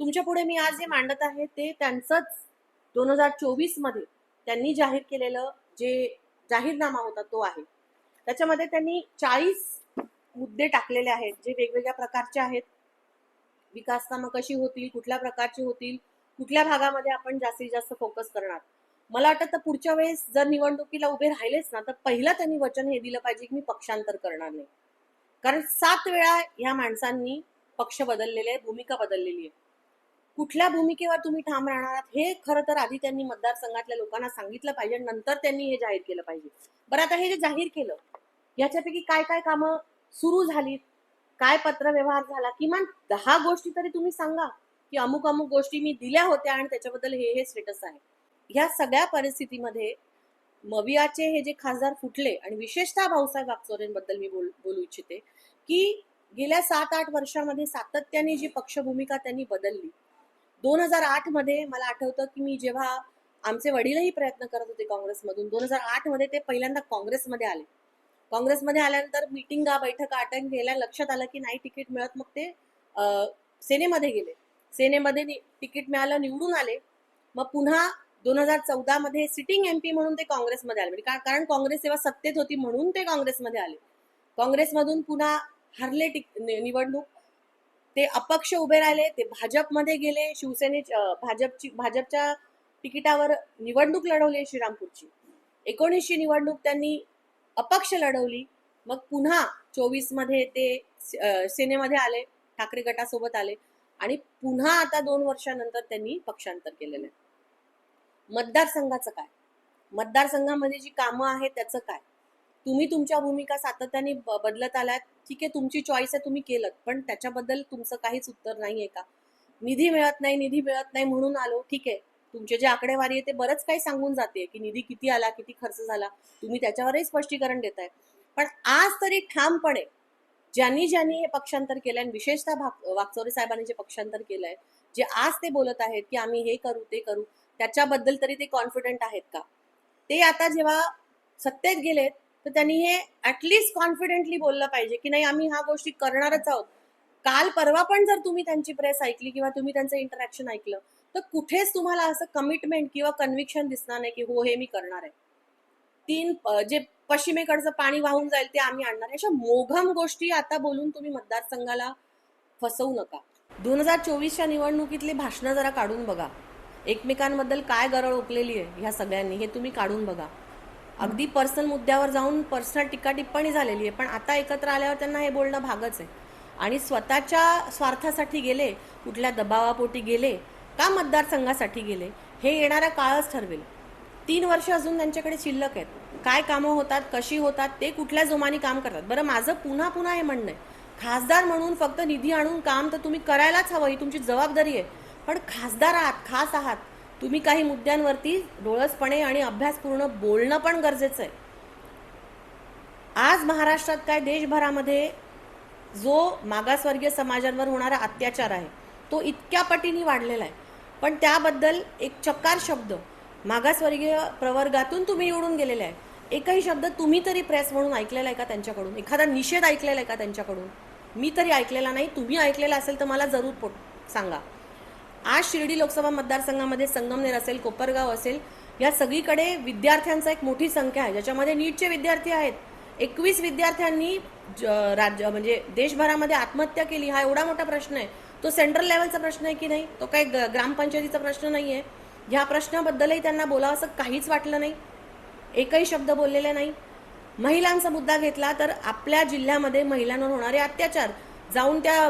तुमच्या पुढे मी आज जे मांडत आहे ते त्यांचंच 2024 मध्ये त्यांनी जाहीर केलेलं जे जाहीरनामा होता तो आहे. त्याच्यामध्ये त्यांनी 40 मुद्दे टाकलेले आहेत जे वेगवेगळ्या प्रकारचे आहेत. विकास कामं कशी होतील, कुठल्या प्रकारची होतील, कुठल्या भागामध्ये आपण जास्तीत जास्त फोकस करणार. मला वाटतं तर पुढच्या वेळेस जर निवडणुकीला उभे राहिलेच ना तर पहिला त्यांनी वचन हे दिलं पाहिजे की मी पक्षांतर करणार नाही. कारण 7 वेळा ह्या माणसांनी पक्ष बदललेले आहे, भूमिका बदललेली आहे. कुठल्या भूमिकेवर तुम्ही ठाम राहणार आहात हे खरं तर आधी त्यांनी मतदारसंघातल्या लोकांना सांगितलं पाहिजे, नंतर त्यांनी हे जाहीर केलं पाहिजे. बरं, आता हे जे जाहीर केलं याच्यापैकी काय काय कामं सुरू झाली, काय पत्रव्यवहार झाला, किमान 10 गोष्टी तरी तुम्ही सांगा की अमुक अमुक गोष्टी मी दिल्या होत्या आणि त्याच्याबद्दल हे स्टेटस आहे. ह्या सगळ्या परिस्थितीमध्ये मवियाचे हे जे खासदार फुटले आणि विशेषतः भाऊसाहेब वागचौरेंबद्दल मी बोलू इच्छिते की गेल्या 7-8 वर्षामध्ये सातत्याने जी पक्षभूमिका त्यांनी बदलली. 2008 मध्ये मला आठवतं की मी जेव्हा आमचे वडीलही प्रयत्न करत होते काँग्रेसमधून, 2008 मध्ये ते पहिल्यांदा काँग्रेसमध्ये आले. काँग्रेसमध्ये आल्यानंतर मिटिंगा बैठका अटेंड केल्या, लक्षात आलं की नाही तिकीट मिळत, मग ते सेनेमध्ये गेले. सेनेमध्ये तिकीट मिळालं, निवडून आले. मग पुन्हा 2014 मध्ये सिटिंग MP म्हणून ते काँग्रेसमध्ये आले. म्हणजे कारण काँग्रेस तेव्हा सत्तेत होती म्हणून ते काँग्रेसमध्ये आले. काँग्रेसमधून पुन्हा हरले निवडणूक, ते अपक्ष उभे राहिले, ते भाजपमध्ये गेले, भाजपच्या तिकिटावर निवडणूक लढवली श्रीरामपूरची. 19ची निवडणूक त्यांनी अपक्ष लढवली. मग पुन्हा 24 मध्ये ते सेनेमध्ये आले, ठाकरे गटासोबत आले आणि पुन्हा आता 2 वर्षानंतर त्यांनी पक्षांतर केलेलं आहे. मतदारसंघाचं काय, मतदारसंघामध्ये जी कामं आहेत त्याचं काय, तुम्ही तुमच्या भूमिका सातत्याने बदलत आलात, ठीक आहे, तुमची चॉईस आहे, तुम्ही केलं, पण त्याच्याबद्दल तुमचं काहीच उत्तर नाहीये का? निधी मिळत नाही म्हणून आलो, ठीक आहे, तुमचे जे आकडेवारी आहे ते बरंच काही सांगून जाते की निधी किती आला, किती खर्च झाला, तुम्ही त्याच्यावरही स्पष्टीकरण देताय. पण आज तरी ठामपणे ज्यांनी हे पक्षांतर केलंय आणि विशेषतः वागचौरे साहेबांनी जे पक्षांतर केलंय, जे आज ते बोलत आहेत की आम्ही हे करू ते करू, त्याच्याबद्दल तरी ते कॉन्फिडंट आहेत का? ते आता जेव्हा सत्तेत गेलेत तर त्यांनी हे ऍटलिस्ट कॉन्फिडेंटली बोललं पाहिजे की नाही आम्ही ह्या गोष्टी करणारच आहोत. काल परवा पण जर तुम्ही त्यांची प्रेस ऐकली किंवा तुम्ही त्यांचं इंटरॅक्शन ऐकलं तर कुठेच तुम्हाला असं कमिटमेंट किंवा कन्व्हिक्शन दिसणार नाही की हो हे मी करणार आहे. 3 जे पश्चिमेकडचं पाणी वाहून जाईल ते आम्ही आणणार. अशा मोघम गोष्टी आता बोलून तुम्ही मतदारसंघाला फसवू नका. 2024च्या निवडणुकीतली भाषणं जरा काढून बघा. एकमेकांबद्दल काय गरळ ओकलेली आहे ह्या सगळ्यांनी हे तुम्ही काढून बघा. अगदी पर्सनल मुद्द्यावर जाऊन पर्सनल टीका टिप्पणी झालेली आहे, पण आता एकत्र आल्यावर त्यांना हे बोलणं भागच आहे. आणि स्वतःच्या स्वार्थासाठी गेले, कुठल्या दबावापोटी गेले का मतदारसंघासाठी गेले हे येणारा काळच ठरवेल. 3 वर्ष अजून त्यांच्याकडे शिल्लक आहेत. काय कामं होतात, कशी होतात, ते कुठल्या जोमाने काम करतात. बरं, माझं पुन्हा हे म्हणणं आहे, खासदार म्हणून फक्त निधी आणून काम तर तुम्ही करायलाच हवं, ही तुमची जबाबदारी आहे. पण खासदार आहात, खास आहात, तुम्ही काही मुद्द्यांवरती डोळसपणे आणि अभ्यासपूर्ण बोलणं पण गरजेचं आहे. आज महाराष्ट्रात काय देशभरामध्ये जो मागासवर्गीय समाजांवर होणारा अत्याचार आहे तो इतक्या पटीने वाढलेला आहे, पण त्याबद्दल एक चकार शब्द मागासवर्गीय प्रवर्गातून तुम्ही निवडून गेलेले आहे, एकही शब्द तुम्ही तरी प्रेस म्हणून ऐकलेला आहे का त्यांच्याकडून? एखादा निषेध ऐकलेला आहे का त्यांच्याकडून? मी तरी ऐकलेला नाही. तुम्ही ऐकलेला असेल तर मला जरूर सांगा. आज शिर्डी लोकसभा मतदारसंघामध्ये संगमनेर असेल, कोपरगाव असेल, या सगळीकडे विद्यार्थ्यांचा एक मोठी संख्या आहे, ज्याच्यामध्ये नीटचे विद्यार्थी आहेत. 21 विद्यार्थ्यांनी राज्य म्हणजे देशभरामध्ये आत्महत्या केली. हा एवढा मोठा प्रश्न आहे, तो सेंट्रल लेवलचा प्रश्न आहे की नाही, तो काही ग्रामपंचायतीचा प्रश्न नाही आहे. ह्या प्रश्नाबद्दलही त्यांना बोलावं असं काहीच वाटलं नाही, एकही शब्द बोललेले नाही. महिलांचा मुद्दा घेतला तर आपल्या जिल्ह्यामध्ये महिलांवर होणारे अत्याचार, जाऊन त्या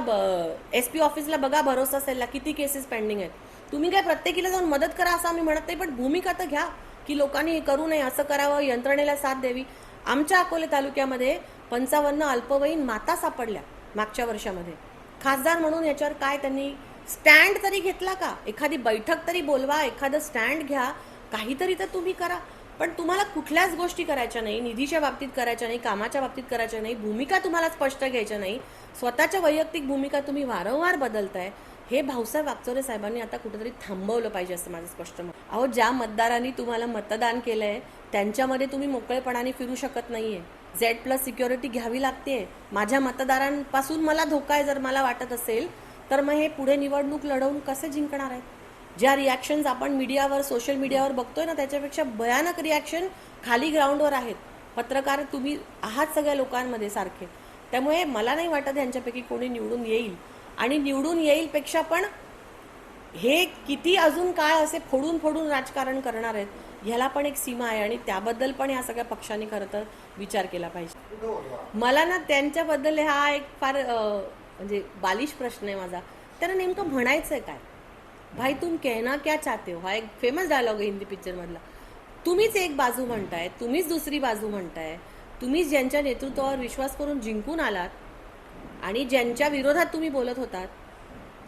SP ऑफिसला बघा, भरोसा सेलला किती केसेस पेंडिंग आहेत. तुम्ही काय प्रत्येकीला जाऊन मदत करा असं आम्ही म्हणत नाही, पण भूमिका तर घ्या की लोकांनी हे करू नये, असं करावं, यंत्रणेला साथ द्यावी. आमच्या अकोले तालुक्यामध्ये 55 अल्पवयीन माता सापडल्या मागच्या वर्षामध्ये. खासदार म्हणून याच्यावर काय त्यांनी स्टँड तरी घेतला का? एखादी बैठक तरी बोलवा, एखादं स्टँड घ्या, काहीतरी तर तुम्ही करा. पण तुम्हाला कुठल्याच गोष्टी करायच्या नाही, निधीच्या बाबतीत करायच्या नाही, कामाच्या बाबतीत करायच्या नाही, भूमिका तुम्हाला स्पष्ट घ्यायच्या नाही, स्वतःच्या वैयक्तिक भूमिका तुम्ही वारंवार बदलताय. हे भाऊसाहेब वागचौरे साहेबांनी आता कुठेतरी थांबवलं पाहिजे असं माझं स्पष्ट मत. अहो, ज्या मतदारांनी तुम्हाला मतदान केलंय त्यांच्यामध्ये तुम्ही मोकळेपणाने फिरू शकत नाहीये. Z+ सिक्युरिटी घ्यावी लागते. माझ्या मतदारांपासून मला धोका आहे जर मला वाटत असेल तर मग हे पुढे निवडणूक लढवून कसे जिंकणार आहेत? ज्या रिॲक्शन्स आपण मीडियावर, सोशल मीडियावर बघतोय ना, त्याच्यापेक्षा भयानक रिॲक्शन खाली ग्राउंडवर आहेत. पत्रकार तुम्ही आहात सगळ्या लोकांमध्ये सारखे. त्यामुळे मला नाही वाटत यांच्यापैकी कोणी निवडून येईल. आणि निवडून येईलपेक्षा पण हे किती अजून काळ असे फोडून फोडून राजकारण करणार आहेत, ह्याला पण एक सीमा आहे. आणि त्याबद्दल पण ह्या सगळ्या पक्षांनी खरं तर विचार केला पाहिजे. मला ना त्यांच्याबद्दल हा एक फार म्हणजे बालिश प्रश्न आहे माझा. त्यांना नेमकं म्हणायचं आहे काय? भाई तुम कहना क्या चाहते हो, हा एक फेमस डायलॉग आहे हिंदी पिक्चर मधला. तुम्हीच एक बाजू म्हणताय, तुम्हीच दुसरी बाजू म्हणताय, तुम्हीच ज्यांच्या नेतृत्वावर विश्वास करून जिंकून आलात आणि ज्यांच्या विरोधात तुम्ही बोलत होतात,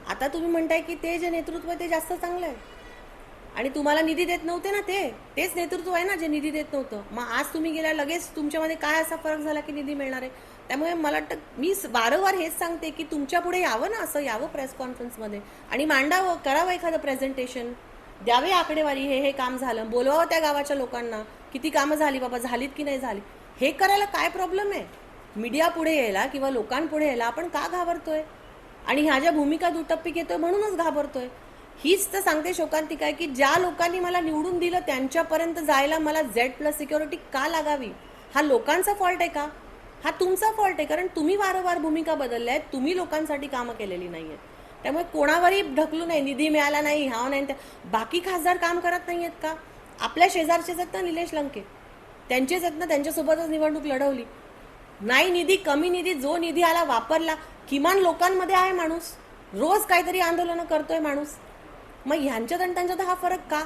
आता तुम्ही म्हणताय की ते जे नेतृत्व आहे ते जास्त चांगलं आहे. आणि तुम्हाला निधी देत नव्हते ना, तेच नेतृत्व आहे ना जे निधी देत नव्हतं. मग आज तुम्ही गेल्या लगेच तुमच्यामध्ये काय असा फरक झाला की निधी मिळणार आहे? त्यामुळे मला वाटतं मी वारंवार हेच सांगते की तुमच्या पुढे यावं ना, असं यावं प्रेस कॉन्फरन्समध्ये आणि मांडावं, करावं एखादं प्रेझेंटेशन, द्यावे आकडेवारी, हे काम झालं, बोलवावं त्या गावाच्या लोकांना, किती कामं झाली बाबा, झालीत की नाही झाली, हे करायला काय प्रॉब्लेम आहे? मीडिया पुढे यायला किंवा लोकांपुढे यायला आपण का घाबरतोय? आणि ह्या ज्या भूमिका दुटप्पी घेतोय म्हणूनच घाबरतोय. हीच तर सांगते शोकांतिका आहे की ज्या लोकांनी मला निवडून दिलं त्यांच्यापर्यंत जायला मला Z+ सिक्युरिटी का लागावी? हा लोकांचा फॉल्ट आहे का? हा तुमचा फॉल्ट आहे, कारण तुम्ही वारंवार भूमिका बदलल्या आहेत, तुम्ही लोकांसाठी कामं केलेली नाही आहेत. त्यामुळे कोणावरही ढकलू नये, निधी मिळाला नाही, हा नाही. बाकी खासदार काम करत नाही आहेत का? आपल्या शेजारचेच आहेत ना निलेश लंके, त्यांचेच आहेत ना, त्यांच्यासोबतच निवडणूक लढवली. नाही निधी, कमी निधी, जो निधी आला वापरला. किमान लोकांमध्ये आहे माणूस, रोज काहीतरी आंदोलनं करतोय माणूस. मग ह्यांच्यात आणि त्यांच्यात हा फरक का?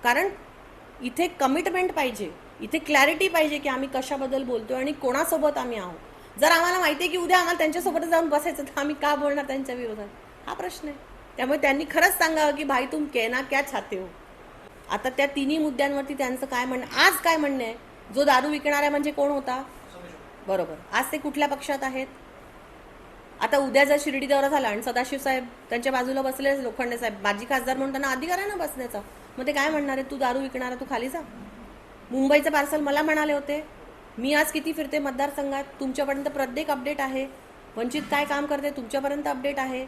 कारण इथे कमिटमेंट पाहिजे, इथे क्लॅरिटी पाहिजे की आम्ही कशाबद्दल बोलतोय आणि कोणासोबत आम्ही आहोत. जर आम्हाला माहिती आहे की उद्या आम्हाला त्यांच्यासोबत जाऊन बसायचं तर आम्ही का बोलणार त्यांच्या विरोधात? हा प्रश्न आहे. त्यामुळे त्यांनी खरंच सांगावं की भाई तुम कहना क्या चाहते हो. आता त्या तिन्ही मुद्द्यांवरती त्यांचं काय म्हणणं, आज काय म्हणणं आहे? जो दारू विकणार आहे म्हणजे कोण होता? बरोबर, आज ते कुठल्या पक्षात आहेत? आता उद्या जर शिर्डी दौरा झाला आणि सदाशिव साहेब त्यांच्या बाजूला बसले, लोखंडे साहेब माजी खासदार म्हणून त्यांना अधिकार आहे ना बसण्याचा, मग ते काय म्हणणार आहे? तू दारू विकणार, तू खाली जा. मुंबईचं पार्सल मला म्हणाले होते. मी आज किती फिरते मतदारसंघात, तुमच्यापर्यंत प्रत्येक अपडेट आहे. वंचित काय काम करते तुमच्यापर्यंत अपडेट आहे.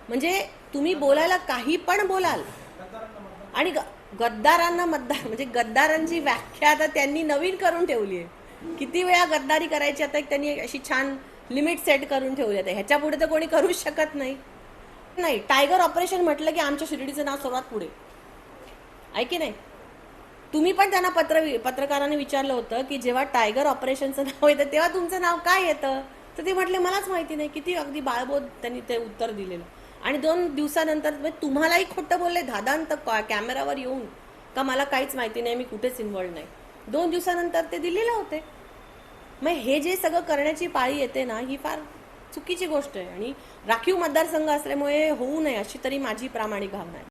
म्हणजे तुम्ही बोलायला काही पण बोलाल. आणि गद्दारांना मतदार म्हणजे गद्दारांची व्याख्या आता त्यांनी नवीन करून ठेवली आहे. किती वेळा गद्दारी करायची आता एक त्यांनी अशी छान लिमिट सेट करून ठेवली आहे. ह्याच्या पुढे तर कोणी करूच शकत नाही. टायगर ऑपरेशन म्हटलं की आमच्या शिर्डीचं नाव सर्वात पुढे आहे की नाही? तुम्ही पण त्यांना पत्रकारांनी विचारलं होतं की जेव्हा टायगर ऑपरेशनचं नाव येतं तेव्हा तुमचं नाव काय येतं? तर ते म्हटले मलाच माहिती नाही. किती अगदी बाळबोध त्यांनी ते उत्तर दिलेलं. आणि 2 दिवसानंतर तुम्हालाही खोटं बोलले धादांत कॅमेरावर येऊन का मला काहीच माहिती नाही, मी कुठेच इन्व्हॉल्व नाही. 2 दिवसानंतर ते दिल्लीला होते. मग हे जे सगळं करण्याची पाळी येते ना, ही फार चुकीची गोष्ट आहे. आणि राखीव मतदारसंघ असल्यामुळे होऊ नये अशी तरी माझी प्रामाणिक भावना आहे.